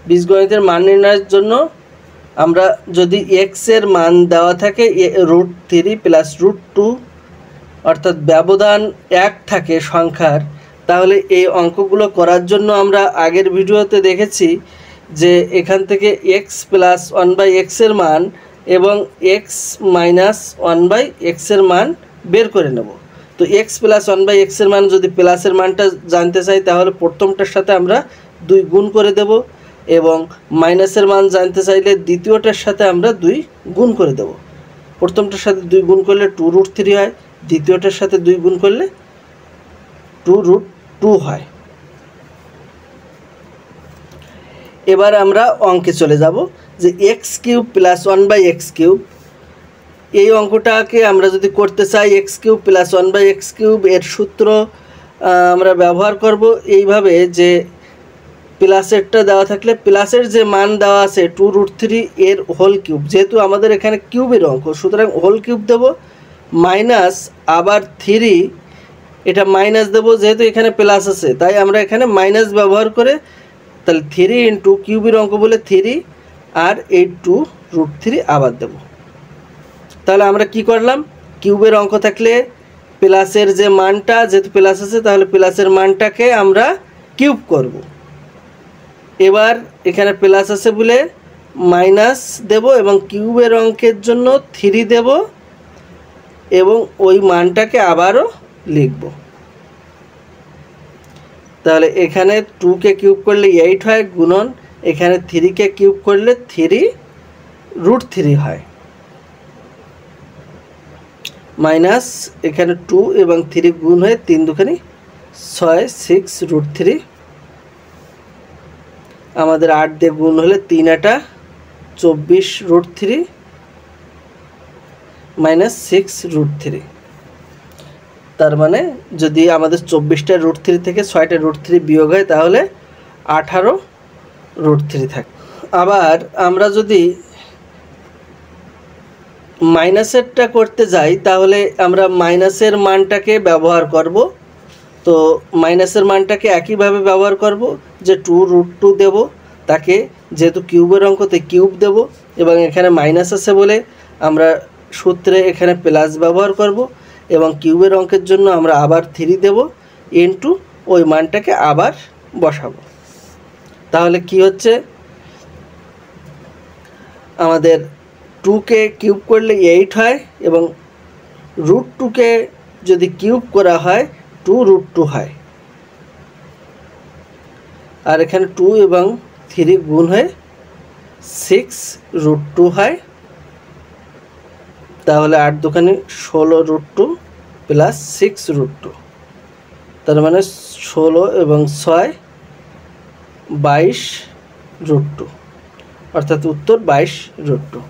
বীজগণিতের মান নির্ণয়ের জন্য আমরা যদি x এর মান দেওয়া থাকে √3 প্লাস √2 অর্থাৎ ব্যবধান 1 থাকে সংখ্যার, তাহলে এই অঙ্কগুলো করার জন্য আমরা আগের ভিডিওতে দেখেছি যে এখান থেকে x প্লাস 1/x এর মান এবং x মাইনাস 1/x এর মান বের করে নেব। তো x প্লাস 1/x এর মান যদি প্লাসের মানটা জানতে চাই তাহলে প্রথমটার সাথে আমরা 2 গুণ করে দেব, এবং মাইনাসের মান জানতে চাইলে দ্বিতীয়টার সাথে আমরা 2 গুণ করে দেব। প্রথমটার সাথে 2 গুণ করলে 2√3 হয়, দ্বিতীয়টার সাথে 2 গুণ করলে 2√2 হয়। এবার আমরা অঙ্কে চলে যাব যে x³ প্লাস 1/x³ এই অঙ্কটাকে আমরা যদি করতে চাই x³ প্লাস 1/x³ এর সূত্র আমরা ব্যবহার করব এইভাবে যে প্লাসেরটা দেওয়া থাকলে প্লাসের যে মান দেওয়া আছে 2√3 এর হোল কিউব, যেহেতু আমাদের এখানে কিউবের অঙ্ক সুতরাং হোল কিউব দেব, মাইনাস আবার 3 এটা মাইনাস দেব, যেহেতু এখানে প্লাস আছে তাই আমরা এখানে মাইনাস ব্যবহার করে তাহলে 3 ইন্টু কিউবের অঙ্ক বলে 3 আর এই 2√3 আবার দেব। তাহলে আমরা কি করলাম, কিউবের অঙ্ক থাকলে প্লাসের যে মানটা যেহেতু প্লাস আছে তাহলে প্লাসের মানটাকে আমরা কিউব করব। এবার এখানে প্লাস আছে বলে মাইনাস দেব এবং কিউবের অঙ্কের জন্য 3 দেব এবং ওই মানটাকে আবারও লিখব। তাহলে এখানে 2কে কিউব করলে 8 হয়, গুণন এখানে 3কে কিউব করলে 3√3 হয়, মাইনাস এখানে 2 এবং 3 গুণ হয়ে 3 দুখানি 6 6√3, আমাদের 8 দিয়ে গুণ হলে 3 8 24√3 মাইনাস 6√3। তার মানে যদি আমাদের 24টা √3 থেকে 6টা √3 বিয়োগ হয় তাহলে 18√3 থাকে। আবার আমরা যদি মাইনাসেরটা করতে যাই তাহলে আমরা মাইনাসের মানটাকে ব্যবহার করব। তো মাইনাসের মানটাকে একইভাবে ব্যবহার করব যে 2√2 দেব, তাকে যেহেতু কিউবের অঙ্কতে কিউব দেব এবং এখানে মাইনাস আছে বলে আমরা সূত্রে এখানে প্লাস ব্যবহার করব এবং কিউবের অঙ্কের জন্য আমরা আবার 3 দেব ইনটু ওই মানটাকে আবার বসাবো। তাহলে কি হচ্ছে, আমাদের 2কে কিউব করলে 8 হয় এবং √2কে যদি কিউব করা হয় 2√2 হয়, আর এখানে 2 এবং 3 গুণ হয়ে 6√2 হয়। তাহলে 8 দুখানি 16√2 প্লাস 6√2, তার মানে 16 এবং 6 22√2, অর্থাৎ উত্তর 22√2।